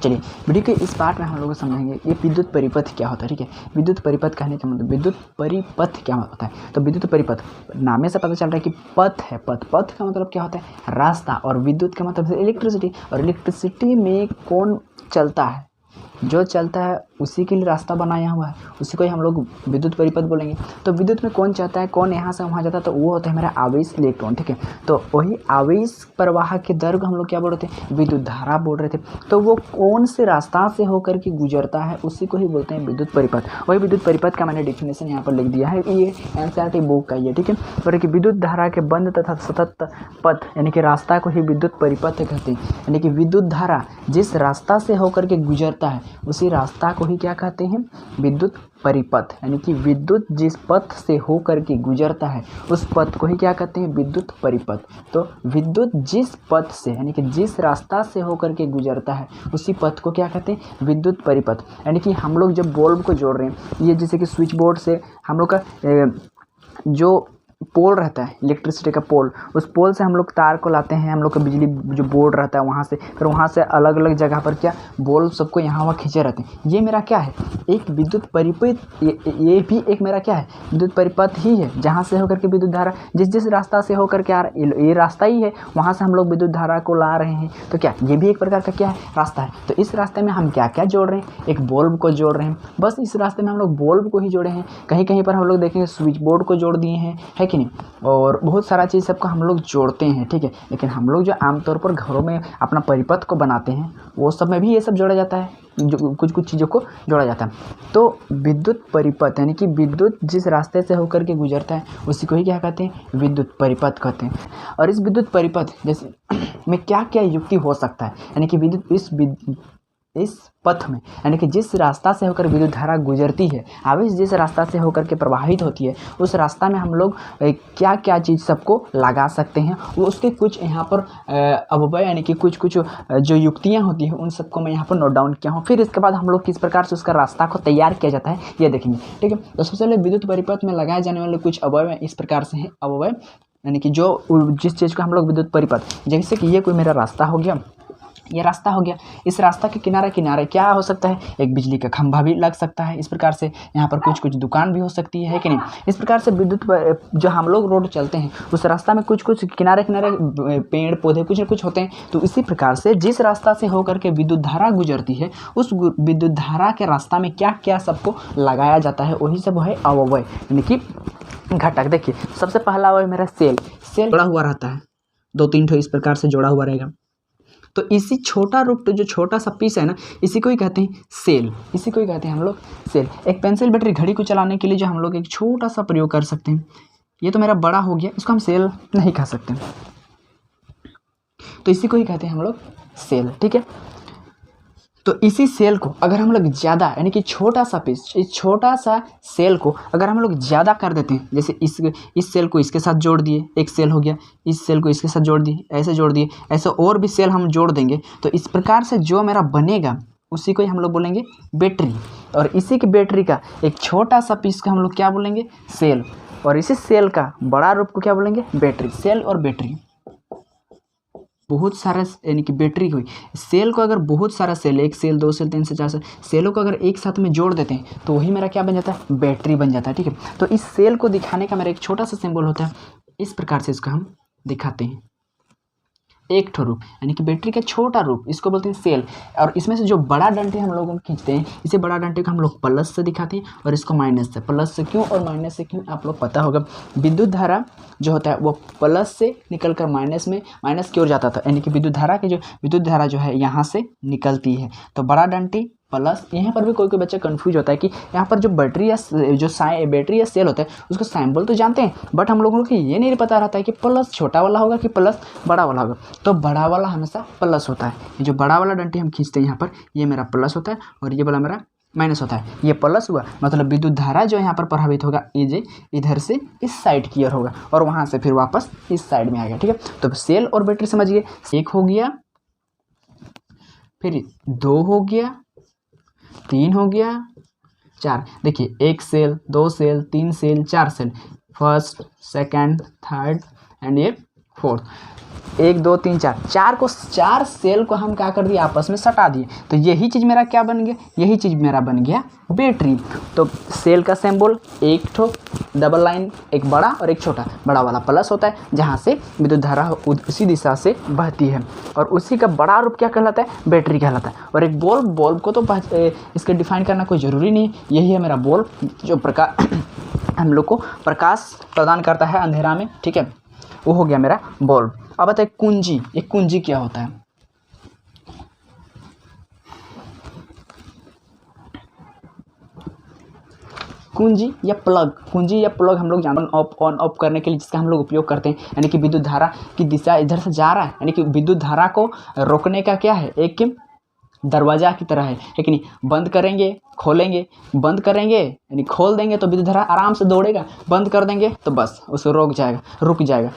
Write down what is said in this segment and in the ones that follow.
चलिए वीडियो के इस पार्ट में हम लोग समझेंगे ये विद्युत परिपथ क्या होता है। ठीक है, विद्युत परिपथ कहने का मतलब विद्युत परिपथ क्या होता है। तो विद्युत परिपथ नामे से पता चल रहा है कि पथ है, पथ का मतलब क्या होता है, रास्ता, और विद्युत का मतलब इलेक्ट्रिसिटी, और इलेक्ट्रिसिटी में कौन चलता है, जो चलता है उसी के लिए रास्ता बनाया हुआ है, उसी को ही हम लोग विद्युत परिपथ बोलेंगे। तो विद्युत में कौन चाहता है, कौन यहाँ से वहाँ जाता है, तो वो होता है हमारा आवेश इलेक्ट्रॉन। ठीक है, तो वही आवेश प्रवाह के दर को हम लोग क्या बोल रहे थे, विद्युत धारा बोल रहे थे। तो वो कौन से रास्ता से होकर के गुजरता है उसी को ही बोलते हैं विद्युत परिपथ। वही विद्युत परिपथ का मैंने डेफिनेशन यहाँ पर लिख दिया है, ये एनसीईआरटी बुक का ये। ठीक है, और कि विद्युत धारा के बंद तथा सतत पथ यानी कि रास्ता को ही विद्युत परिपथ कहते हैं। यानी कि विद्युत धारा जिस रास्ता से होकर के गुजरता है उसी रास्ता को ही क्या कहते हैं, विद्युत परिपथ। यानी कि विद्युत जिस पथ से होकर के गुजरता है उस पथ को ही क्या कहते हैं, विद्युत परिपथ। तो विद्युत जिस पथ से यानी कि जिस रास्ता से होकर के गुजरता है उसी पथ को क्या कहते हैं, विद्युत परिपथ। यानी कि हम लोग जब बल्ब को जोड़ रहे हैं, ये जैसे कि स्विच बोर्ड से हम लोग का जो पोल रहता है, इलेक्ट्रिसिटी का पोल, उस पोल से हम लोग तार को लाते हैं, हम लोग का बिजली जो बोर्ड रहता है वहाँ से, फिर वहाँ से अलग अलग जगह पर क्या बोल सबको यहाँ वहाँ खींचे रहते हैं। ये मेरा क्या है, एक विद्युत परिपथ। ये भी एक मेरा क्या है, विद्युत परिपथ ही है, जहाँ से होकर के विद्युत धारा जिस रास्ता से होकर के आ रहा है, ये रास्ता ही है, वहाँ से हम लोग विद्युत धारा को ला रहे हैं। तो क्या ये भी एक प्रकार का क्या है, रास्ता है। तो इस रास्ते में हम क्या क्या जोड़ रहे हैं, एक बल्ब को जोड़ रहे हैं, बस इस रास्ते में हम लोग बल्ब को ही जोड़े हैं। कहीं कहीं पर हम लोग देखेंगे स्विच बोर्ड को जोड़ दिए हैं, है कि नहीं, और बहुत सारा चीज़ सबको हम लोग जोड़ते हैं। ठीक है, लेकिन हम लोग जो आमतौर पर घरों में अपना परिपथ को बनाते हैं वो सब में भी ये सब जोड़ा जाता है, जो कुछ कुछ चीज़ों को जोड़ा जाता है। तो विद्युत परिपथ यानी कि विद्युत जिस रास्ते से होकर के गुजरता है उसी को ही क्या कहते हैं, विद्युत परिपथ कहते हैं। और इस विद्युत परिपथ जैसे में क्या क्या युक्ति हो सकता है, यानी कि विद्युत इस पथ में यानी कि जिस रास्ता से होकर विद्युत धारा गुजरती है, आवेश जिस रास्ता से होकर के प्रवाहित होती है, उस रास्ता में हम लोग क्या क्या चीज़ सबको लगा सकते हैं, वो उसके कुछ यहाँ पर अवयव यानी कि कुछ कुछ जो युक्तियाँ होती हैं उन सबको मैं यहाँ पर नोट डाउन किया हूँ। फिर इसके बाद हम लोग किस प्रकार से उसका रास्ता को तैयार किया जाता है ये देखेंगे। ठीक है, तो सबसे पहले विद्युत परिपथ में लगाए जाने वाले कुछ अवयव इस प्रकार से हैं। अवयव यानी कि जो जिस चीज़ को हम लोग विद्युत परिपथ, जैसे कि ये कोई मेरा रास्ता हो गया, ये रास्ता हो गया, इस रास्ता के किनारे किनारे क्या हो सकता है, एक बिजली का खंभा भी लग सकता है। इस प्रकार से यहाँ पर कुछ कुछ दुकान भी हो सकती है कि नहीं। इस प्रकार से विद्युत जो हम लोग रोड चलते हैं उस रास्ता में कुछ कुछ किनारे किनारे पेड़ पौधे कुछ न कुछ होते हैं। तो इसी प्रकार से जिस रास्ता से होकर के विद्युत धारा गुजरती है उस विद्युत धारा के रास्ता में क्या क्या सबको लगाया जाता है, वही सब है अवयव यानी कि घटक। देखिए सबसे पहला अवयव मेरा सेल जुड़ा हुआ रहता है, 2-3 ठो इस प्रकार से जोड़ा हुआ रहेगा। तो इसी छोटा रूप जो छोटा सा पीस है ना, इसी को ही कहते हैं सेल, इसी को ही कहते हैं हम लोग सेल। एक पेंसिल बैटरी घड़ी को चलाने के लिए जो हम लोग एक छोटा सा प्रयोग कर सकते हैं, ये तो मेरा बड़ा हो गया, इसको हम सेल नहीं कह सकते, तो इसी को ही कहते हैं हम लोग सेल। ठीक है, तो इसी सेल को अगर हम लोग ज़्यादा यानी कि छोटा सा पीस, इस छोटा सा सेल को अगर हम लोग ज़्यादा कर देते हैं, जैसे इस सेल को इसके साथ जोड़ दिए, एक सेल हो गया, इस सेल को इसके साथ जोड़ दिए, ऐसे जोड़ दिए, ऐसे और भी सेल हम जोड़ देंगे, तो इस प्रकार से जो मेरा बनेगा उसी को ही हम लोग बोलेंगे बैटरी। और इसी की बैटरी का एक छोटा सा पीस को हम लोग क्या बोलेंगे, सेल, और इसी सेल का बड़ा रूप को क्या बोलेंगे, बैटरी। सेल और बैटरी बहुत सारा यानी कि बैटरी हुई, सेल को अगर बहुत सारा सेल, 1 सेल 2 सेल 3 से 4 सेल सेलों को अगर एक साथ में जोड़ देते हैं तो वही मेरा क्या बन जाता है, बैटरी बन जाता है। ठीक है, तो इस सेल को दिखाने का मेरा एक छोटा सा सिंबल होता है, इस प्रकार से इसको हम दिखाते हैं, एक ठो रूप यानी कि बैटरी का छोटा रूप, इसको बोलते हैं सेल। और इसमें से जो बड़ा डंडे हम लोग खींचते हैं, इसे बड़ा डंडे को हम लोग प्लस से दिखाते हैं और इसको माइनस से। प्लस से क्यों और माइनस से क्यों आप लोग पता होगा, विद्युत धारा जो होता है वो प्लस से निकलकर माइनस की ओर जाता था, यानी कि विद्युत धारा जो है यहाँ से निकलती है। तो बड़ा डंडी प्लस, यहाँ पर भी कोई कोई बच्चा कंफ्यूज होता है कि यहाँ पर जो बैटरी या सेल होता है उसको सिंबल तो जानते हैं, बट हम लोगों को ये नहीं पता रहता है कि प्लस छोटा वाला होगा कि प्लस बड़ा वाला होगा। तो बड़ा वाला हमेशा प्लस होता है, ये जो बड़ा वाला डंडी हम खींचते हैं यहाँ पर, ये मेरा प्लस होता है और ये वाला मेरा माइनस होता है। ये प्लस हुआ मतलब विद्युत धारा जो यहाँ पर प्रभावित होगा ये इधर से इस साइड की ओर होगा और वहाँ से फिर वापस इस साइड में आ गया। ठीक है, तो सेल और बैटरी समझिए, 1 हो गया, फिर 2 हो गया, 3 हो गया, 4। देखिए 1 cell 2 cell 3 cell 4 cell, first second third and ये फोर्थ। 1 2 3 4, चार सेल को हम क्या कर दिए, आपस में सटा दिए। तो यही चीज़ मेरा क्या बन गया, यही चीज़ मेरा बन गया बैटरी। तो सेल का सिंबल एक ठो डबल लाइन, एक बड़ा और एक छोटा, बड़ा वाला प्लस होता है जहाँ से विद्युत धारा उसी दिशा से बहती है, और उसी का बड़ा रूप क्या कहलाता है, बैटरी कहलाता है। और एक बल्ब को तो इसके डिफाइन करना कोई ज़रूरी नहीं है, यही है मेरा बल्ब जो प्रकाश हम लोग को प्रकाश प्रदान करता है अंधेरा में, ठीक है, वो हो गया मेरा बल्ब। अब बताइए कुंजी, एक कुंजी क्या होता है। कुंजी या प्लग हम लोग जानते हैं ऑन ऑफ करने के लिए, जिसका हम लोग उपयोग करते हैं, यानी कि विद्युत धारा की दिशा इधर से जा रहा है, यानी कि विद्युत धारा को रोकने का क्या है, एक दरवाजा की तरह है कि नहीं। बंद करेंगे खोलेंगे, बंद करेंगे यानी खोल देंगे तो विद्युत धारा आराम से दौड़ेगा, बंद कर देंगे तो बस उसको रुक जाएगा।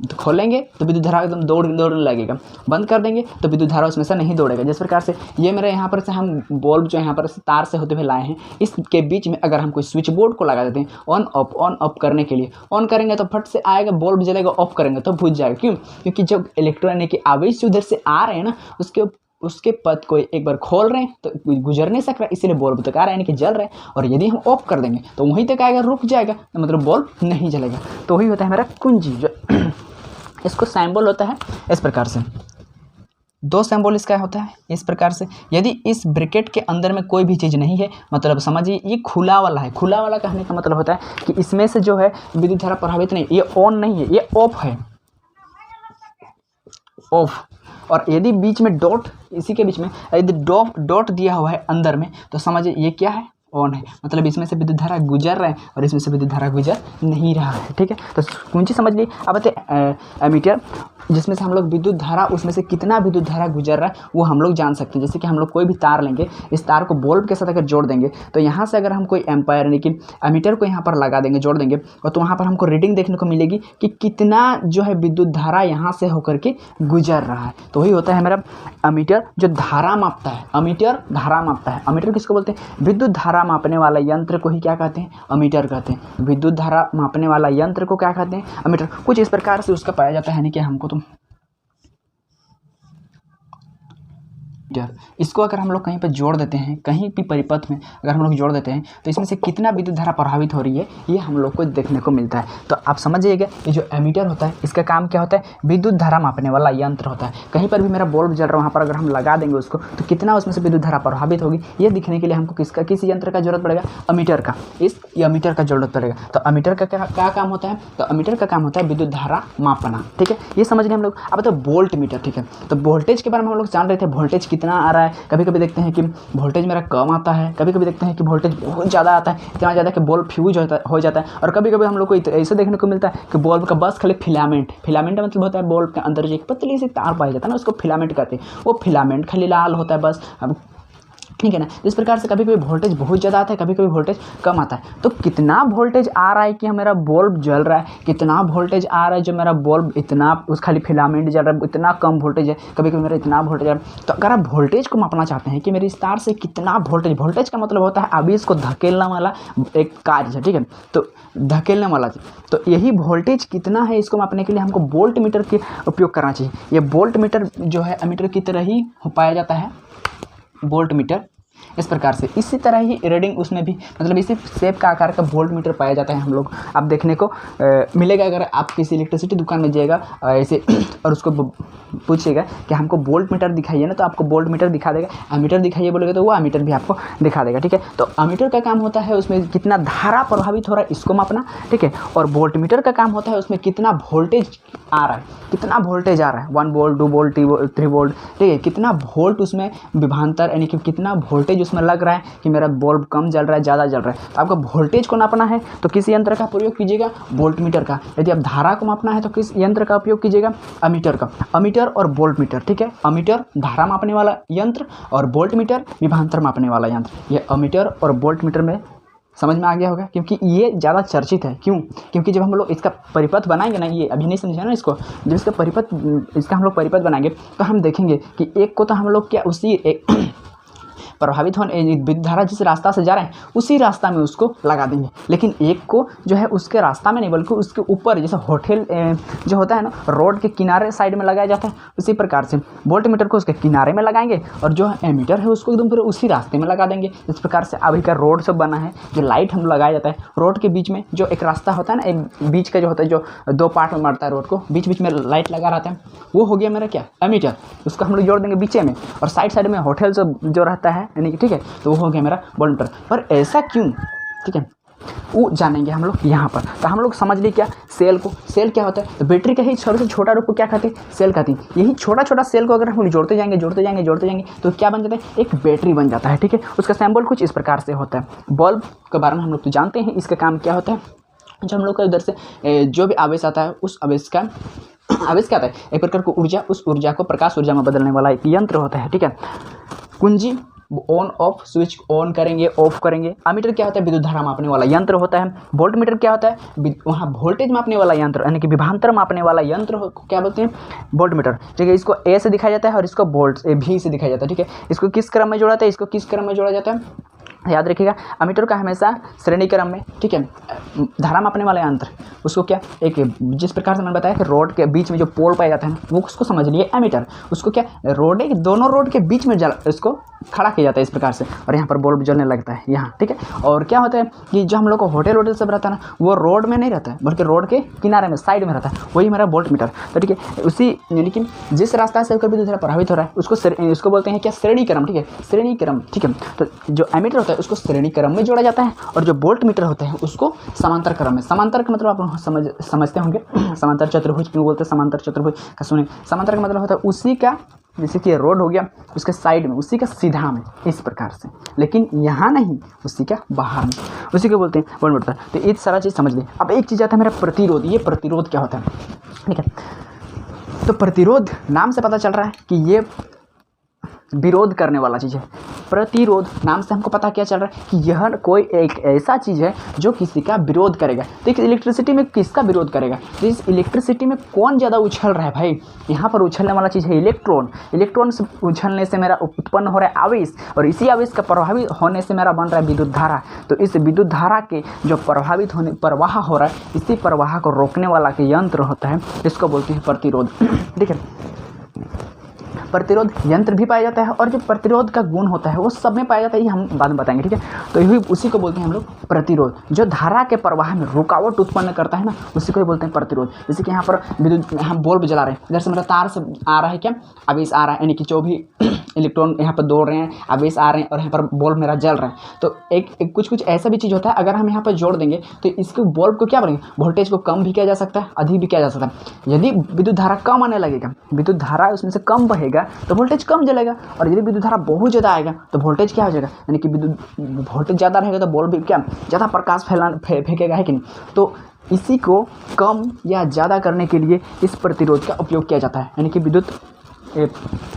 तो खोलेंगे तो विद्युत धारा एकदम दौड़ने लगेगा, बंद कर देंगे तो विद्युत धारा उसमें से नहीं दौड़ेगा। जिस प्रकार से ये मेरे यहाँ पर से हम बल्ब जो यहाँ पर से तार से होते हुए लाए हैं, इसके बीच में अगर हम कोई स्विच बोर्ड को लगा देते हैं ऑन ऑफ करने के लिए, ऑन करेंगे तो फट से आएगा बल्ब जलेगा, ऑफ करेंगे तो बुझ जाएगा। क्यों? क्योंकि जब इलेक्ट्रॉन यानी कि आवेश उधर से आ रहे हैं ना, उसके पथ को एक बार खोल रहे हैं तो गुजर नहीं सक रहा, इसीलिए बल्ब तक आ रहा है यानी कि जल रहा है। और यदि हम ऑफ कर देंगे तो वहीं तक आएगा, रुक जाएगा, तो मतलब बल्ब नहीं जलेगा। तो वही होता है मेरा कुंजी, जो इसको सिंबल होता है इस प्रकार से। 2 सिंबल इसका होता है इस प्रकार से। यदि इस ब्रैकेट के अंदर में कोई भी चीज़ नहीं है, मतलब समझिए ये खुला वाला है। खुला वाला कहने का मतलब होता है कि इसमें से जो है विद्युत धारा प्रभावित नहीं, ये ऑन नहीं है, ये ऑफ है, ऑफ। और यदि बीच में डॉट, इसी के बीच में यदि डॉट दिया हुआ है अंदर में, तो समझिए ये क्या है, ऑन है, मतलब इसमें से विद्युत धारा गुजर रहा है और इसमें से विद्युत धारा गुजर नहीं रहा है, ठीक है। तो कुंजी समझ ली। अब आते एमीटर, जिसमें से हम लोग विद्युत धारा, उसमें से कितना विद्युत धारा गुजर रहा है वो हम लोग जान सकते हैं। जैसे कि हम लोग कोई भी तार लेंगे, इस तार को बल्ब के साथ अगर जोड़ देंगे तो यहाँ से अगर हम कोई एम्पायर यानी कि एमीटर को यहाँ पर लगा देंगे, जोड़ देंगे, और तो वहाँ पर हमको रीडिंग देखने को मिलेगी कि कितना जो है विद्युत धारा यहाँ से होकर के गुजर रहा है। तो वही होता है मेरा एमीटर, जो धारा मापता है। एमीटर धारा मापता है। एमीटर किसको बोलते हैं? विद्युत धारा मापने वाला यंत्र को ही क्या कहते हैं? एमीटर कहते हैं। विद्युत धारा मापने वाला यंत्र को क्या कहते हैं? एमीटर। कुछ इस प्रकार से उसका पाया जाता है, यानी कि हमको तो इसको अगर हम लोग कहीं पर जोड़ देते हैं, कहीं भी परिपथ में अगर हम लोग जोड़ देते हैं, तो इसमें से कितना विद्युत धारा प्रभावित हो रही है ये हम लोग को देखने को मिलता है। तो आप समझिएगा, ये जो एमीटर होता है इसका काम क्या होता है? विद्युत धारा मापने वाला यंत्र होता है। कहीं पर भी मेरा बल्ब जल रहा है, वहाँ पर अगर हम लगा देंगे उसको, तो कितना उसमें से विद्युत धारा प्रभावित होगी ये दिखने के लिए हमको किस यंत्र का जरूरत पड़ेगा? एमीटर का। इस एमीटर का जरूरत पड़ेगा। तो एमीटर का क्या काम होता है? तो एमीटर का काम होता है विद्युत धारा मापना, ठीक है। ये समझ लें हम लोग। अब तो वोल्ट मीटर, ठीक है। तो वोल्टेज के बारे में हम लोग जान रहे थे, वोल्टेज कितना आ रहा है। कभी कभी देखते हैं कि वोल्टेज मेरा कम आता है, कभी कभी देखते हैं कि वोल्टेज बहुत ज़्यादा आता है, इतना ज़्यादा कि बल्ब फ्यूज हो जाता है। और कभी कभी हम लोग को ऐसे देखने को मिलता है कि बल्ब का बस खाली फिलामेंट मतलब होता है बल्ब के अंदर जो एक पतली सी तार पाई जाता है ना, उसको फिलामेंट कहते हैं। वो फिलामेंट खाली लाल होता है बस, ठीक है ना। इस प्रकार से कभी कभी वोल्टेज बहुत ज़्यादा आता है, कभी कभी वोल्टेज कम आता है। तो कितना वोल्टेज आ रहा है कि मेरा बल्ब जल रहा है, कितना वोल्टेज आ रहा है जो मेरा बल्ब इतना उस खाली फिलामेंट जल रहा है, इतना कम वोल्टेज है, कभी कभी मेरा इतना वोल्टेज है। तो अगर आप वोल्टेज को मापना चाहते हैं कि मेरी इस तार से कितना वोल्टेज का मतलब होता है आवेश को धकेलने वाला एक कार्य है, ठीक है। तो धकेलने वाला, तो यही वोल्टेज कितना है इसको मापने के लिए हमको वोल्ट मीटर के उपयोग करना चाहिए। ये वोल्ट मीटर जो है एमीटर की तरह ही पाया जाता है, वोल्ट मीटर इस प्रकार से। इसी तरह ही रीडिंग उसमें भी, मतलब इसी शेप का आकार का वोल्ट मीटर पाया जाता है हम लोग। आप देखने को मिलेगा अगर आप किसी इलेक्ट्रिसिटी दुकान में जाइएगा ऐसे और उसको पूछिएगा कि हमको वोल्ट मीटर दिखाइए ना, तो आपको वोल्ट मीटर दिखा देगा। एमीटर दिखाइए बोलेगा तो वो एमीटर भी आपको दिखा देगा, ठीक है। तो एमीटर का काम होता है उसमें कितना धारा प्रभावित हो रहा है इसको मापना, ठीक है। और वोल्ट मीटर का काम होता है उसमें कितना वोल्टेज आ रहा है, कितना वोल्टेज आ रहा है, 1 वोल्ट 2 वोल्ट 3 वोल्ट, ठीक है। कितना वोल्ट उसमें विभवांतर यानी कि कितना वोल्टेज उसमें लग रहा है कि मेरा बल्ब कम जल रहा है, ज़्यादा जल रहा है। तो आपको वोल्टेज को नापना है तो किस यंत्र का प्रयोग कीजिएगा? वोल्ट मीटर का। यदि आप धारा को मापना है तो किस यंत्र का उपयोग कीजिएगा? एमीटर का। एमीटर और वोल्ट मीटर, ठीक है। एमीटर धारा मापने वाला यंत्र और वोल्ट मीटर विभवांतर मापने वाला यंत्र। ये एमीटर और वोल्ट मीटर में समझ में आ गया होगा, क्योंकि ये ज़्यादा चर्चित है। क्यों? क्योंकि जब हम लोग इसका परिपथ बनाएंगे ना, ये अभी नहीं समझा ना इसको, जब इसका हम लोग परिपथ बनाएंगे तो हम देखेंगे कि एक को तो हम लोग क्या उसी प्रभावित होने विद्युत धारा जिस रास्ता से जा रहे हैं उसी रास्ता में उसको लगा देंगे। लेकिन एक को जो है उसके रास्ता में नहीं बल्कि उसके ऊपर, जैसे होटल जो होता है ना रोड के किनारे साइड में लगाया जाता है, उसी प्रकार से वोल्ट मीटर को उसके किनारे में लगाएंगे और जो एमीटर है उसको एकदम पूरे उसी रास्ते में लगा देंगे। इस प्रकार से अभी का रोड सब बना है। जो लाइट हम लगाया जाता है रोड के बीच में, जो एक रास्ता होता है ना, एक बीच का जो होता है जो 2 पार्ट में मारता है रोड को, बीच बीच में लाइट लगा रहता है, वो हो गया मेरा क्या एमीटर। उसको हम लोग जोड़ देंगे बीचे में, और साइड साइड में होटल जो रहता है यानी कि ठीक है, तो वो हो गया मेरा वोल्ट मीटर। पर ऐसा क्यों, ठीक है, वो जानेंगे हम लोग यहाँ पर। तो हम लोग समझ लिए क्या सेल को, सेल क्या होता है, तो बैटरी का ही छोटे से छोटा रूप को क्या कहते हैं, सेल कहते हैं। यही छोटा छोटा सेल को अगर हम जोड़ते जाएंगे तो क्या बन जाता है, एक बैटरी बन जाता है। ठीक है, उसका सिंबल कुछ इस प्रकार से होता है। बल्ब के बारे में हम लोग तो जानते हैं, इसका काम क्या होता है, जो हम लोग का इधर से जो भी आवेश आता है उस आवेश का आवेश क्या होता है, एक प्रकार को ऊर्जा, उस ऊर्जा को प्रकाश ऊर्जा में बदलने वाला एक यंत्र होता है। ठीक है, कुंजी ऑन ऑफ, स्विच ऑन करेंगे ऑफ करेंगे। अमीटर क्या होता है, विद्युत धारा मापने वाला यंत्र होता है। वोल्ट मीटर क्या होता है, वहाँ वोल्टेज मापने वाला यंत्र यानी कि विभवांतर मापने वाला यंत्र क्या बोलते हैं, वोल्ट मीटर। ठीक है, इसको ए से दिखाया जाता है और इसको वोल्ट भी से दिखाया जाता है। ठीक है, इसको किस क्रम में जोड़ा जाता है, इसको किस क्रम में जोड़ा जाता है, याद रखिएगा। अमीटर का हमेशा श्रेणी क्रम में, ठीक है, धारा मापने वाला यंत्र उसको क्या, एक जिस प्रकार से मैंने बताया कि रोड के बीच में जो पोल पाया जाता है वो उसको समझ लिए एमीटर। उसको क्या, रोड है, दोनों रोड के बीच में इसको खड़ा किया जाता है इस प्रकार से, और यहाँ पर बल्ब जलने लगता है यहाँ। ठीक है, और क्या होता है कि जो हम लोग को होटल वोटल सब रहता है ना, वो रोड में नहीं रहता है बल्कि रोड के किनारे में, साइड में रहता है, वही मेरा वोल्ट मीटर। तो ठीक है, उसी यानी कि जिस रास्ता से कभी दूसरा प्रभावित हो रहा है उसको बोलते हैं क्या, श्रेणी क्रम। ठीक है, श्रेणी क्रम। ठीक है, तो जो एमीटर होता है उसको श्रेणी क्रम में जोड़ा जाता है, और जो वोल्ट मीटर होता है उसको समांतर क्रम में। समांतर का मतलब आप समझते होंगे, समांतर चतुर्भुज क्यों बोलते हैं, समांतर चतुर्भुज का सुने। समांतर का मतलब होता है उसी का, जैसे कि रोड हो गया उसके साइड में, उसी का सीधा में, इस प्रकार से, लेकिन यहाँ नहीं, उसी का बाहर में, उसी को बोलते हैं वोल्ट मीटर। तो ये सारा चीज़ समझ ली। अब एक चीज़ आता है मेरा प्रतिरोध। ये प्रतिरोध क्या होता है, ठीक है, तो प्रतिरोध नाम से पता चल रहा है कि ये विरोध करने वाला चीज़ है। प्रतिरोध नाम से हमको पता क्या चल रहा है कि यह कोई एक ऐसा चीज़ है जो किसी का विरोध करेगा। तो एक इलेक्ट्रिसिटी में किसका विरोध करेगा, तो इस इलेक्ट्रिसिटी में कौन ज़्यादा उछल रहा है भाई, यहाँ पर उछलने वाला चीज़ है इलेक्ट्रॉन। इलेक्ट्रॉन से उछलने से मेरा उत्पन्न हो रहा है आवेश, और इसी आवेश का प्रभावित होने से मेरा बन रहा है विद्युत धारा। तो इस विद्युत धारा के जो प्रभावित होने, प्रवाह हो रहा है, इसी प्रवाह को रोकने वाला के यंत्र होता है, इसको बोलते हैं प्रतिरोध। ठीक है, प्रतिरोध यंत्र भी पाया जाता है, और जो प्रतिरोध का गुण होता है वो सब में पाया जाता है, ये हम बाद में बताएंगे। ठीक है, तो यही उसी को बोलते हैं हम लोग प्रतिरोध। जो धारा के प्रवाह में रुकावट उत्पन्न करता है ना, उसी को ही बोलते हैं प्रतिरोध। जैसे कि यहाँ पर विद्युत, हम बल्ब जला रहे हैं, इधर से मेरा तार से आ रहा है क्या, आवेश आ रहा है, यानी कि जो भी इलेक्ट्रॉन यहाँ पर दौड़ रहे हैं, आवेश आ रहे हैं, और यहाँ पर बल्ब मेरा जल रहा है। तो एक कुछ ऐसा भी चीज़ होता है, अगर हम यहाँ पर जोड़ देंगे तो इसको बल्ब को क्या बोलेंगे, वोल्टेज को कम भी किया जा सकता है, अधिक भी किया जा सकता है। यदि विद्युत धारा कम आने लगेगा, विद्युत धारा उसमें से कम बहेगा तो वोल्टेज कम जलेगा, और यदि विद्युत धारा बहुत ज़्यादा आएगा तो वोल्टेज क्या हो जाएगा, यानी कि विद्युत वोल्टेज ज़्यादा रहेगा तो बल्ब भी क्या ज़्यादा प्रकाश फेंकेगा, है कि नहीं। तो इसी को कम या ज़्यादा करने के लिए इस प्रतिरोध का उपयोग किया जाता है, यानी कि विद्युत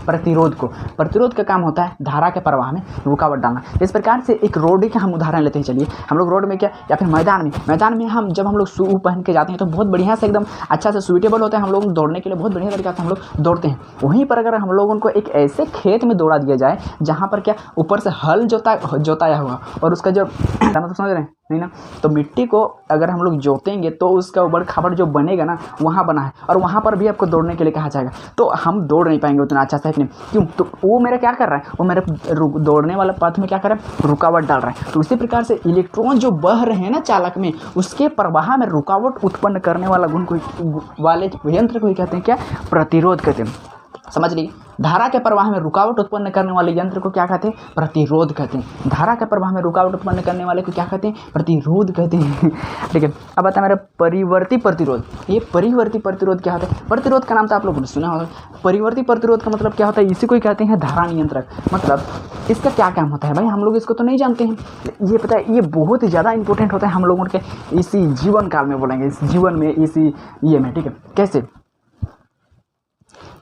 प्रतिरोध का काम होता है धारा के प्रवाह में रुकावट डालना। इस प्रकार से एक रोड का हम उदाहरण लेते हैं। चलिए, हम लोग रोड में क्या, या फिर मैदान में हम जब हम लोग शू पहन के जाते हैं तो बहुत बढ़िया से एकदम अच्छा से सूटेबल होता है, हम लोग दौड़ने के लिए बहुत बढ़िया तरीके से हम लोग दौड़ते हैं। वहीं पर अगर हम लोगों को एक ऐसे खेत में दौड़ा दिया जाए जहाँ पर क्या ऊपर से हल जोताया हुआ, और उसका जो मतलब समझ रहे हैं नहीं ना, तो मिट्टी को अगर हम लोग जोतेंगे तो उसका उबड़ खाबड़ जो बनेगा ना, वहाँ बना है, और वहाँ पर भी आपको दौड़ने के लिए कहा जाएगा, तो हम दौड़ नहीं पाएंगे उतना अच्छा से। क्यों, तो वो मेरा क्या कर रहा है, वो मेरे दौड़ने वाला पथ में क्या कर रहा है, रुकावट डाल रहा है। तो इसी प्रकार से इलेक्ट्रॉन जो बह रहे हैं ना चालक में, उसके प्रवाह में रुकावट उत्पन्न करने वाला गुण को वाले यंत्र को ही कहते हैं क्या, प्रतिरोध कहते हैं। समझ लीजिए, धारा के प्रवाह में रुकावट उत्पन्न करने वाले यंत्र को क्या कहते हैं, प्रतिरोध कहते हैं। धारा के प्रवाह में रुकावट उत्पन्न करने वाले को क्या कहते हैं, प्रतिरोध कहते हैं। ठीक है, अब आता है मेरा परिवर्ती प्रतिरोध। ये परिवर्ती प्रतिरोध क्या होता है, प्रतिरोध का नाम तो आप लोगों ने सुना होगा। परिवर्ती प्रतिरोध का मतलब क्या होता है, इसी को ही कहते हैं धारा नियंत्रक। मतलब इसका क्या काम होता है भाई, हम लोग इसको तो नहीं जानते हैं। ये पता है, ये बहुत ही ज़्यादा इंपॉर्टेंट होता है हम लोगों के इसी जीवन काल में, बोलेंगे इस जीवन में, इसी ये में। ठीक है,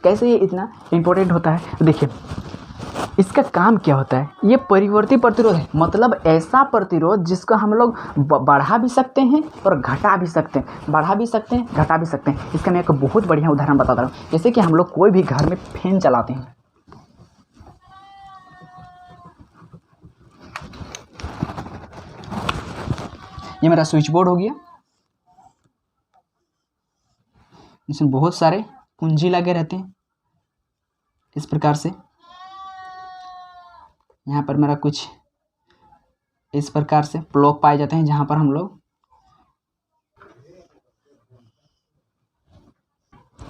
कैसे ये इतना इम्पोर्टेंट होता है, देखिए इसका काम क्या होता है। ये परिवर्ती प्रतिरोध है, मतलब ऐसा प्रतिरोध जिसको हम लोग बढ़ा भी सकते हैं और घटा भी सकते हैं, बढ़ा भी सकते हैं, घटा भी सकते हैं। इसका मैं एक बहुत बढ़िया उदाहरण बताता हूँ। जैसे कि हम लोग कोई भी घर में फैन चलाते हैं, ये मेरा स्विच बोर्ड हो गया, इसमें बहुत सारे कुंजी लगे रहते हैं इस प्रकार से। यहाँ पर मेरा कुछ इस प्रकार से प्लग पाए जाते हैं जहाँ पर हम लोग,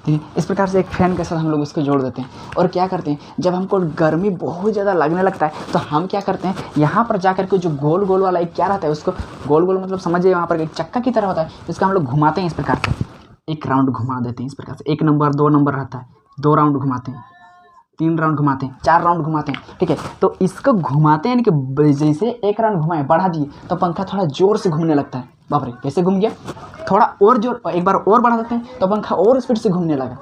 ठीक है, इस प्रकार से एक फैन के साथ हम लोग इसको जोड़ देते हैं। और क्या करते हैं, जब हमको गर्मी बहुत ज़्यादा लगने लगता है तो हम क्या करते हैं, यहाँ पर जा कर के जो गोल गोल वाला एक क्या रहता है, उसको गोल गोल मतलब समझिए वहाँ पर एक चक्का की तरह होता है, इसका हम लोग घुमाते हैं इस प्रकार से, एक राउंड घुमा देते हैं इस प्रकार से। 1 नंबर 2 नंबर रहता है, 2 राउंड घुमाते हैं, 3 राउंड घुमाते हैं, 4 राउंड घुमाते हैं, ठीक है। तो इसको घुमाते हैं, यानी कि जैसे 1 राउंड घुमाए बढ़ा दिए तो पंखा थोड़ा ज़ोर से घूमने लगता है। बाप रे, कैसे घूम गया, थोड़ा और जोर, एक बार और बढ़ा देते हैं तो पंखा और स्पीड से घूमने लगा,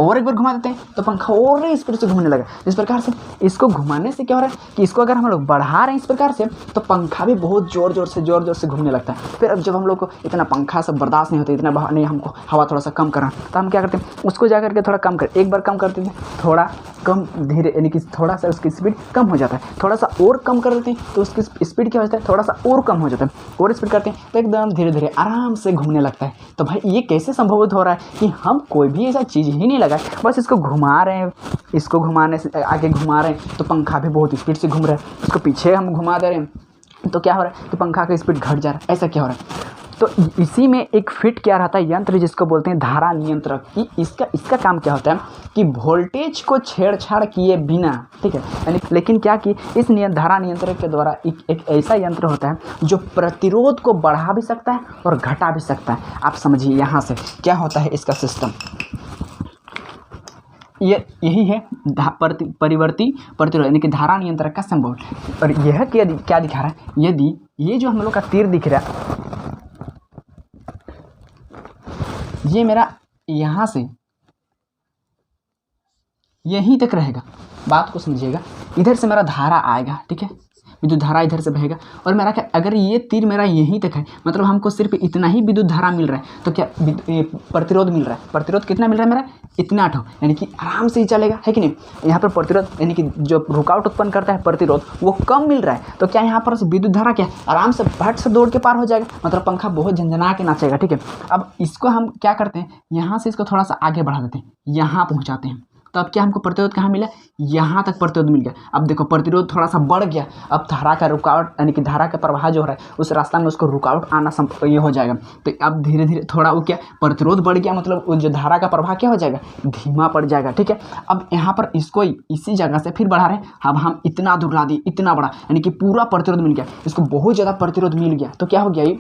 और एक बार घुमा देते हैं तो पंखा और स्पीड से घूमने लगा। इस प्रकार से इसको घुमाने से क्या हो रहा है कि इसको अगर हम लोग बढ़ा रहे हैं इस प्रकार से तो पंखा भी बहुत ज़ोर ज़ोर से घूमने लगता है। फिर अब जब हम लोग को इतना पंखा सब बर्दाश्त नहीं होता, इतना नहीं, हमको हवा थोड़ा सा कम करना, तो हम क्या करते हैं, उसको जा करके थोड़ा कम कर, एक बार कम करते हैं, थोड़ा कम धीरे, यानी कि थोड़ा सा उसकी स्पीड कम हो जाता है, थोड़ा सा और कम कर देते हैं तो उसकी स्पीड क्या हो जाता है, थोड़ा सा और कम हो जाता है, और स्पीड करते हैं तो एकदम धीरे धीरे आराम से घूमने लगता है। तो भाई ये कैसे संभवित हो रहा है कि हम कोई भी ऐसा चीज़ ही नहीं लगाए, बस इसको घुमा रहे हैं, इसको घुमाने से आगे घुमा रहे हैं तो पंखा भी बहुत स्पीड से घूम रहा है, इसको पीछे हम घुमा दे रहे हैं तो क्या हो रहा है कि पंखा का स्पीड घट जा रहा है। ऐसा क्या हो रहा है, तो इसी में एक फिट क्या रहता है यंत्र जिसको बोलते हैं धारा नियंत्रक। कि इसका काम क्या होता है कि वोल्टेज को छेड़छाड़ किए बिना, ठीक है, यानी लेकिन क्या कि इस धारा नियंत्रक के द्वारा एक ऐसा यंत्र होता है जो प्रतिरोध को बढ़ा भी सकता है और घटा भी सकता है। आप समझिए यहाँ से क्या होता है इसका सिस्टम, यही है परिवर्ती प्रतिरोध, यानी कि धारा नियंत्रक का सिंबल। और यह क्या दिखा रहा है, यदि ये जो हम लोग का तीर दिख रहा है, ये मेरा यहाँ से यहीं तक रहेगा, बात को समझिएगा, इधर से मेरा धारा आएगा, ठीक है, विद्युत धारा इधर से बहेगा, और मेरा क्या, अगर ये तीर मेरा यहीं तक है, मतलब हमको सिर्फ इतना ही विद्युत धारा मिल रहा है, तो क्या प्रतिरोध मिल रहा है, प्रतिरोध कितना मिल रहा है मेरा, इतना ठो, यानी कि आराम से ही चलेगा, है कि नहीं। यहाँ पर प्रतिरोध यानी कि जो रुकावट उत्पन्न करता है प्रतिरोध, वो कम मिल रहा है, तो क्या यहाँ पर विद्युत धारा क्या आराम से भट से दौड़ के पार हो जाएगा, मतलब पंखा बहुत झंझना के नाचेगा, ठीक है। अब इसको हम क्या करते हैं, यहाँ से इसको थोड़ा सा आगे बढ़ा देते हैं, यहाँ पहुँचाते हैं, तो अब क्या हमको प्रतिरोध कहाँ मिला, यहाँ तक प्रतिरोध मिल गया। अब देखो प्रतिरोध थोड़ा सा बढ़ गया, अब धारा का रुकावट यानी कि धारा का प्रवाह जो हो रहा है उस रास्ता में उसको रुकावट आना ये हो जाएगा। तो अब धीरे धीरे थोड़ा वो क्या प्रतिरोध बढ़ गया, मतलब जो धारा का प्रवाह क्या हो जाएगा, धीमा पड़ जाएगा, ठीक है। अब यहाँ पर इसको इसी जगह से फिर बढ़ा रहे हैं, अब हम इतना दूर ला दिए, इतना बड़ा, यानी कि पूरा प्रतिरोध मिल गया, इसको बहुत ज़्यादा प्रतिरोध मिल गया, तो क्या हो गया,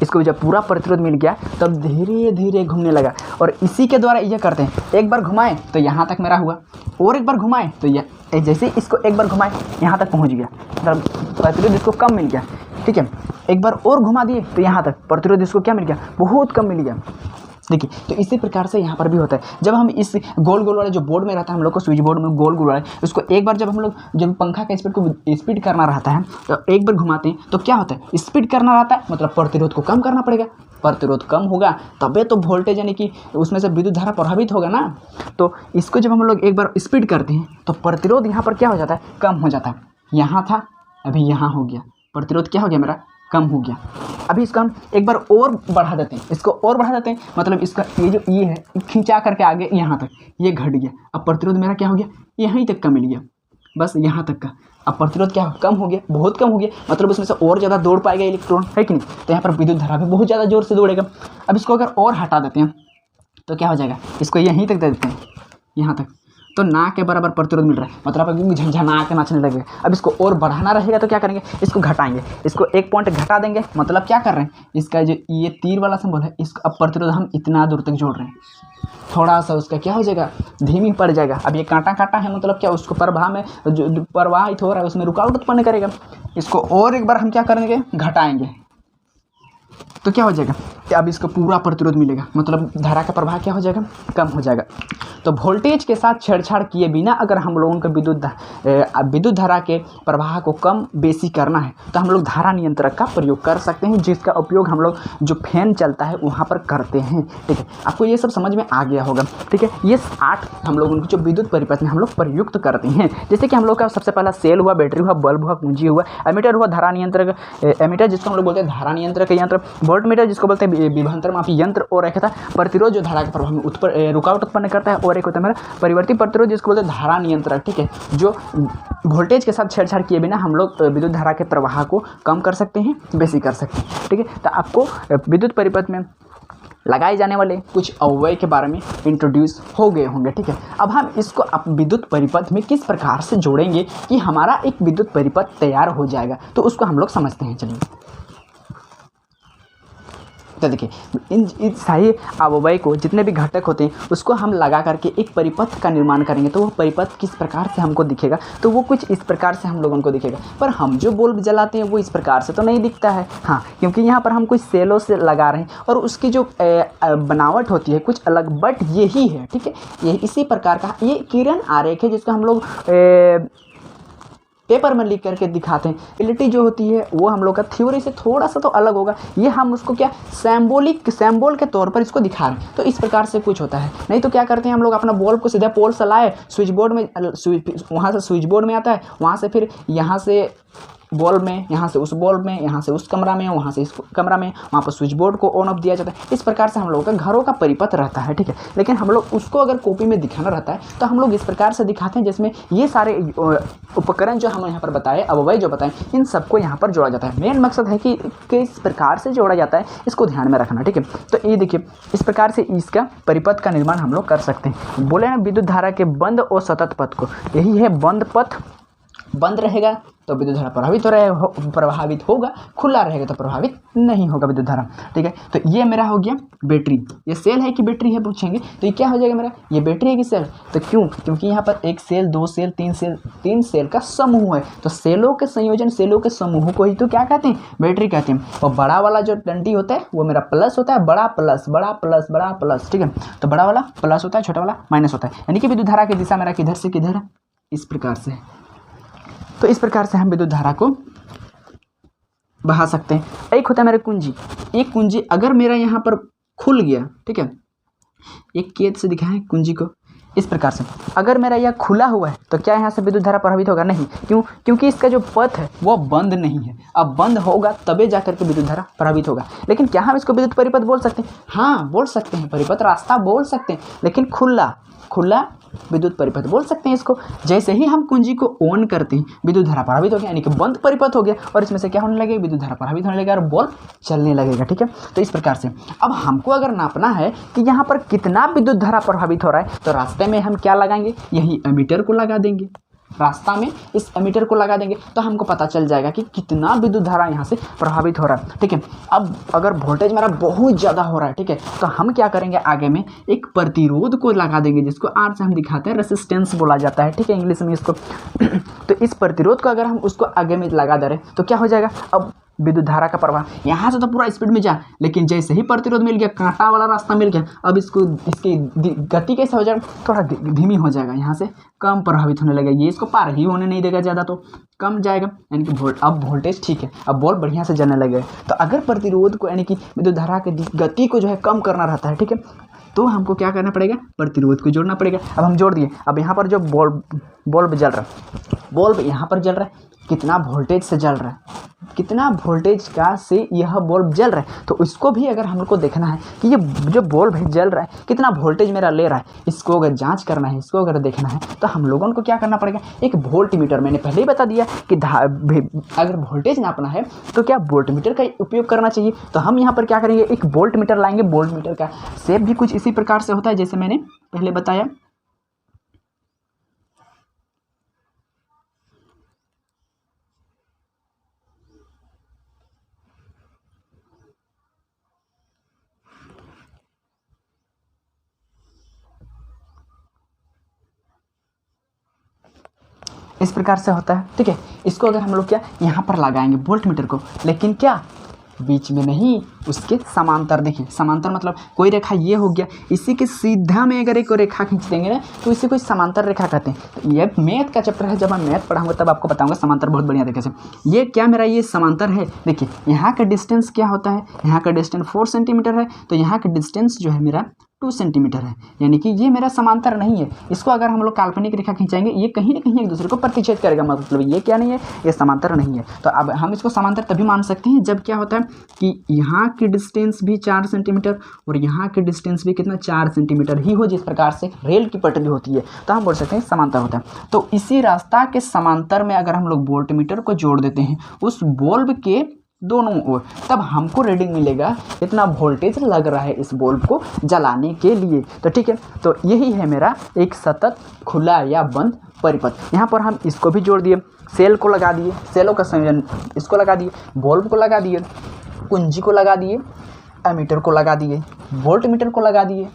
इसको जब पूरा प्रतिरोध मिल गया तब धीरे धीरे घूमने लगा। और इसी के द्वारा ये करते हैं, एक बार घुमाएं तो यहाँ तक मेरा हुआ, और एक बार घुमाएं तो यह, जैसे इसको एक बार घुमाएं यहाँ तक पहुँच गया, मतलब प्रतिरोध इसको कम मिल गया, ठीक है। एक बार और घुमा दिए तो यहाँ तक प्रतिरोध इसको क्या मिल गया, बहुत कम मिल गया। देखिए, तो इसी प्रकार से यहाँ पर भी होता है, जब हम इस गोल गोल वाले जो बोर्ड में रहता है हम लोग को, स्विच बोर्ड में गोल गोल वाले, उसको एक बार जब हम लोग जब पंखा का स्पीड को स्पीड करना रहता है तो एक बार घुमाते हैं तो क्या होता है, स्पीड करना रहता है, मतलब प्रतिरोध को कम करना पड़ेगा, प्रतिरोध कम होगा तबे तो वोल्टेज यानी कि उसमें से विद्युत धारा प्रभावित होगा ना। तो इसको जब हम लोग एक बार स्पीड करते हैं तो प्रतिरोध यहाँ पर क्या हो जाता है, कम हो जाता है, यहाँ था अभी यहाँ हो गया, प्रतिरोध क्या हो गया मेरा, कम हो गया। अभी इसको हम एक बार और बढ़ा देते हैं, इसको और बढ़ा देते हैं, मतलब इसका ये जो ये है खींचा करके आगे यहाँ तक ये घट गया, अब प्रतिरोध मेरा क्या हो गया, यहीं तक का मिल गया, बस यहाँ तक का। अब प्रतिरोध क्या कम हो गया, बहुत कम हो गया, मतलब उसमें से और ज़्यादा दौड़ पाएगा इलेक्ट्रॉन, है कि नहीं। तो यहाँ पर विद्युत धारा भी बहुत ज़्यादा जोर से दौड़ेगा। अब इसको अगर और हटा देते हैं तो क्या हो जाएगा, इसको यहीं तक दे देते हैं, यहाँ तक, तो ना के बराबर प्रतिरोध मिल रहा है, मतलब क्योंकि झंझना के नाचने लगेगा। अब इसको और बढ़ाना रहेगा तो क्या करेंगे, इसको घटाएंगे, इसको 1 पॉइंट घटा देंगे, मतलब क्या कर रहे हैं, इसका जो ये तीर वाला सिंबल है इसका अब प्रतिरोध हम इतना दूर तक जोड़ रहे हैं, थोड़ा सा उसका क्या हो जाएगा, धीमी पड़ जाएगा। अब ये कांटा कांटा है, मतलब क्या उसको प्रवाह में जो प्रवाहित हो रहा है उसमें रुकावट उत्पन्न करेगा। इसको और एक बार हम क्या करेंगे, घटाएंगे, तो क्या हो जाएगा कि अब इसको पूरा प्रतिरोध मिलेगा, मतलब धारा का प्रवाह क्या हो जाएगा, कम हो जाएगा। तो वोल्टेज के साथ छेड़छाड़ किए बिना अगर हम लोगों को विद्युत धारा के प्रवाह को कम बेसी करना है तो हम लोग धारा नियंत्रक का प्रयोग कर सकते हैं, जिसका उपयोग हम लोग जो फैन चलता है वहाँ पर करते हैं। ठीक है, आपको ये सब समझ में आ गया होगा। ठीक है, ये 8 हम लोग उनको जो विद्युत परिपथ में हम लोग प्रयुक्त करते हैं, जैसे कि हम लोग का सबसे पहला सेल हुआ, बैटरी हुआ, बल्ब हुआ, कुंजी हुआ, एमीटर हुआ, धारा नियंत्रक, एमीटर जिसको हम लोग बोलते हैं धारा नियंत्रक यंत्र, वोल्टमीटर जिसको बोलते हैं विभवांतर मापी यंत्र, और एक था प्रतिरोध जो धारा के प्रवाह में रुकावट उत्पन्न करता है, और एक होता है मेरा परिवर्ती प्रतिरोध जिसको बोलते हैं धारा नियंत्रक। ठीक है, जो वोल्टेज के साथ छेड़छाड़ किए बिना हम लोग विद्युत धारा के प्रवाह को कम कर सकते हैं, बेसी कर सकते हैं। ठीक है, तो आपको विद्युत परिपथ में लगाए जाने वाले कुछ अवयव के बारे में इंट्रोड्यूस हो गए होंगे। ठीक है, अब हम इसको विद्युत परिपथ में किस प्रकार से जोड़ेंगे कि हमारा एक विद्युत परिपथ तैयार हो जाएगा, तो उसको हम लोग समझते हैं। चलिए, तो देखिए इन सारे अवयव को, जितने भी घटक होते हैं, उसको हम लगा करके एक परिपथ का निर्माण करेंगे। तो वो परिपथ किस प्रकार से हमको दिखेगा, तो वो कुछ इस प्रकार से हम लोगों को दिखेगा। पर हम जो बल्ब जलाते हैं वो इस प्रकार से तो नहीं दिखता है, हाँ, क्योंकि यहाँ पर हम कुछ सेलों से लगा रहे हैं और उसकी जो बनावट होती है कुछ अलग, बट यही है। ठीक है, ये इसी प्रकार का ये किरण आरेख है जिसको हम लोग पेपर में लिख करके दिखाते हैं। रियलिटी जो होती है वो हम लोग का थ्योरी से थोड़ा सा तो अलग होगा, ये हम उसको क्या सिंबल के तौर पर इसको दिखा रहे हैं। तो इस प्रकार से कुछ होता है। नहीं तो क्या करते हैं हम लोग, अपना बल्ब को सीधा पोल से लाए, स्विच बोर्ड में, वहाँ से स्विच बोर्ड में आता है, वहाँ से फिर यहाँ से बल्ब में, यहाँ से उस बल्ब में, यहाँ से उस कमरा में, वहाँ से इस कमरा में, वहाँ पर स्विच बोर्ड को ऑन ऑफ दिया जाता है। इस प्रकार से हम लोगों का घरों का परिपथ रहता है। ठीक है, लेकिन हम लोग उसको अगर कॉपी में दिखाना रहता है तो हम लोग इस प्रकार से दिखाते हैं, जिसमें ये सारे उपकरण जो हम यहाँ पर बताए, अवयव जो बताएं, इन सबको यहाँ पर जोड़ा जाता है। मेन मकसद है कि किस प्रकार से जोड़ा जाता है, इसको ध्यान में रखना। ठीक है, तो ये देखिए इस प्रकार से इसका परिपथ का निर्माण हम लोग कर सकते हैं। बोले ना विद्युत धारा के बंद और सतत पथ को, यही है बंद पथ। बंद रहेगा तो विद्युत धारा प्रभावित होगा, खुला रहेगा तो प्रभावित नहीं होगा विद्युत धारा। ठीक है, तो ये मेरा हो गया बैटरी। ये सेल है कि बैटरी है पूछेंगे, तो ये क्या हो जाएगा मेरा, ये बैटरी है कि सेल। तो क्योंकि यहाँ पर एक सेल, दो सेल, तीन सेल का समूह है। तो सेलों के संयोजन, सेलों के समूह को ही तो क्या कहते हैं, बैटरी कहते हैं। और बड़ा वाला जो डंडी होता है वो मेरा प्लस होता है, बड़ा प्लस, बड़ा प्लस, बड़ा प्लस। ठीक है, तो बड़ा वाला प्लस होता है, छोटा वाला माइनस होता है। यानी कि विद्युत धारा की दिशा मेरा किधर से किधर है, इस प्रकार से। तो इस प्रकार से हम विद्युत धारा को बहा सकते हैं। एक होता है मेरा कुंजी। एक कुंजी अगर मेरा यहाँ पर खुल गया, ठीक है, एक केद से दिखाएं कुंजी को इस प्रकार से, अगर मेरा यह खुला हुआ है तो क्या यहाँ से विद्युत धारा प्रभावित होगा, नहीं। क्यों, क्योंकि इसका जो पथ है वो बंद नहीं है। अब बंद होगा तबे जाकर के विद्युत धारा प्रभावित होगा। लेकिन क्या हम इसको विद्युत परिपथ बोल सकते हैं, हाँ बोल सकते हैं, परिपथ रास्ता बोल सकते हैं, लेकिन खुला विद्युत परिपथ बोल सकते हैं इसको। जैसे ही हम कुंजी को ऑन करते हैं विद्युत धारा प्रभावित हो गया, यानी कि बंद परिपथ हो गया, और इसमें से क्या होने लगेगा, विद्युत धारा प्रभावित होने लगेगा और बल्ब चलने लगेगा। ठीक है, तो इस प्रकार से अब हमको अगर नापना है कि यहाँ पर कितना विद्युत धारा प्रभावित हो रहा है, तो रास्ते में हम क्या लगाएंगे, यही एमीटर को लगा देंगे। रास्ता में इस एमीटर को लगा देंगे तो हमको पता चल जाएगा कि कितना विद्युत धारा यहाँ से प्रभावित हो रहा है। ठीक है, अब अगर वोल्टेज मेरा बहुत ज़्यादा हो रहा है, ठीक है, तो हम क्या करेंगे, आगे में एक प्रतिरोध को लगा देंगे, जिसको आर से हम दिखाते हैं, रेसिस्टेंस बोला जाता है। ठीक है, इंग्लिश में इसको। तो इस प्रतिरोध को अगर हम उसको आगे में लगा दे रहे हैं तो क्या हो जाएगा, अब विद्युत धारा का प्रवाह यहाँ से तो पूरा स्पीड में जा, लेकिन जैसे ही प्रतिरोध मिल गया, कांटा वाला रास्ता मिल गया, अब इसकी गति कैसे हो जाएगा, थोड़ा धीमी हो जाएगा, यहाँ से कम प्रभावित होने लगेगा। ये इसको पार ही होने नहीं देगा, ज़्यादा तो कम जाएगा, यानी कि अब वोल्टेज ठीक है, अब बॉल बढ़िया से जलने लगेगा। तो अगर प्रतिरोध को, यानी कि विद्युत धारा की गति को जो है कम करना रहता है, ठीक है, तो हमको क्या करना पड़ेगा, प्रतिरोध को जोड़ना पड़ेगा। अब हम जोड़ दिए। अब यहाँ पर जो बल्ब जल रहा है, बल्ब यहाँ पर जल रहा है, कितना वोल्टेज से जल रहा है, कितना वोल्टेज का से यह बल्ब जल रहा है, तो इसको भी अगर हम लोग को देखना है कि ये जो बल्ब है जल रहा है कितना वोल्टेज मेरा ले रहा है, इसको अगर जांच करना है, इसको अगर देखना है, तो हम लोगों को क्या करना पड़ेगा, एक वोल्टमीटर, मैंने पहले ही बता दिया कि अगर वोल्टेज नापना है तो क्या वोल्टमीटर का उपयोग करना चाहिए। तो हम यहाँ पर क्या करेंगे, एक वोल्टमीटर लाएंगे। वोल्टमीटर का शेप भी कुछ इसी प्रकार से होता है जैसे मैंने पहले बताया। इस प्रकार से होता है। ठीक है, इसको अगर हम लोग क्या यहाँ पर लगाएंगे वोल्टमीटर को, लेकिन क्या बीच में नहीं, उसके समांतर। देखिए समांतर मतलब कोई रेखा ये हो गया, इसी के सीधा में अगर एक रेखा खींच देंगे ना तो इसे कोई समांतर रेखा कहते हैं। तो ये मैथ का चैप्टर है, जब मैं मैथ पढ़ाऊंगा तब आपको बताऊंगा समांतर बहुत बढ़िया तरीके से। ये क्या मेरा ये समांतर है। देखिए यहाँ का डिस्टेंस क्या होता है, यहाँ का डिस्टेंस 4 सेंटीमीटर है, तो यहाँ का डिस्टेंस जो है मेरा 2 सेंटीमीटर है, यानी कि ये मेरा समांतर नहीं है। इसको अगर हम लोग काल्पनिक रेखा खींचाएंगे ये कहीं ना कहीं एक दूसरे को प्रतिच्छेद करेगा, मतलब ये क्या नहीं है, ये समांतर नहीं है। तो अब हम इसको समांतर तभी मान सकते हैं जब क्या होता है कि यहाँ की डिस्टेंस भी 4 सेंटीमीटर और यहाँ की डिस्टेंस भी कितना 4 सेंटीमीटर ही हो, जिस प्रकार से रेल की पटरी होती है, तो हम बोल सकते हैं समांतर होता है। तो इसी रास्ता के समांतर में अगर हम लोग वोल्टमीटर को जोड़ देते हैं उस बल्ब के दोनों ओर, तब हमको रीडिंग मिलेगा इतना वोल्टेज लग रहा है इस बल्ब को जलाने के लिए। तो ठीक है, तो यही है मेरा एक सतत खुला या बंद परिपथ। यहाँ पर हम इसको भी जोड़ दिए, सेल को लगा दिए, सेलों का संयोजन इसको लगा दिए, बल्ब को लगा दिए, कुंजी को लगा दिए, एमीटर को लगा दिए, वोल्टमीटर को लगा दिए,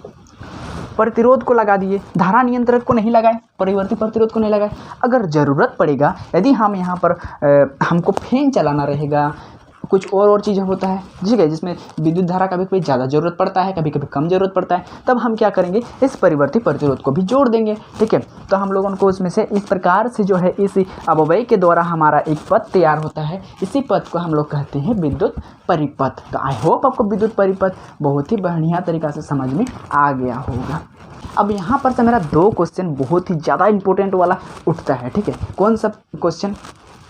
प्रतिरोध को लगा दिए, धारा नियंत्रक को नहीं लगाए, परिवर्ती प्रतिरोध को नहीं लगाए। अगर ज़रूरत पड़ेगा, यदि हम यहाँ पर हमको फैन चलाना रहेगा, कुछ और चीज़ें होता है, ठीक है, जिसमें विद्युत धारा कभी कभी ज़्यादा ज़रूरत पड़ता है, कभी कभी कम ज़रूरत पड़ता है, तब हम क्या करेंगे, इस परिवर्ती प्रतिरोध को भी जोड़ देंगे। ठीक है, तो हम लोगों को उसमें से इस प्रकार से जो है इस अपव्यय के द्वारा हमारा एक पथ तैयार होता है। इसी पथ को हम लोग कहते हैं विद्युत परिपथ। तो आई होप आपको विद्युत परिपथ बहुत ही बढ़िया तरीक़ा से समझ में आ गया होगा। अब यहाँ पर से मेरा 2 क्वेश्चन बहुत ही ज़्यादा इंपॉर्टेंट वाला उठता है। ठीक है, कौन सा क्वेश्चन,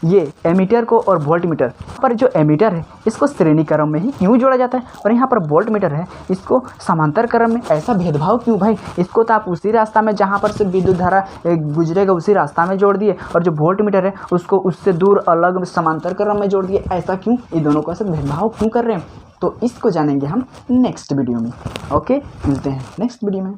ये एमीटर को और वोल्टमीटर पर, जो एमीटर है इसको श्रेणी क्रम में ही क्यों जोड़ा जाता है और यहाँ पर वोल्टमीटर है इसको समांतर क्रम में, ऐसा भेदभाव क्यों भाई। इसको तो आप उसी रास्ता में जहाँ पर से विद्युत धारा गुजरेगा उसी रास्ता में जोड़ दिए, और जो वोल्टमीटर है उसको उससे दूर अलग समांतर क्रम में जोड़ दिए, ऐसा क्यों, ये दोनों को ऐसा भेदभाव क्यों कर रहे हैं। तो इसको जानेंगे हम नेक्स्ट वीडियो में। ओके, मिलते हैं नेक्स्ट वीडियो में।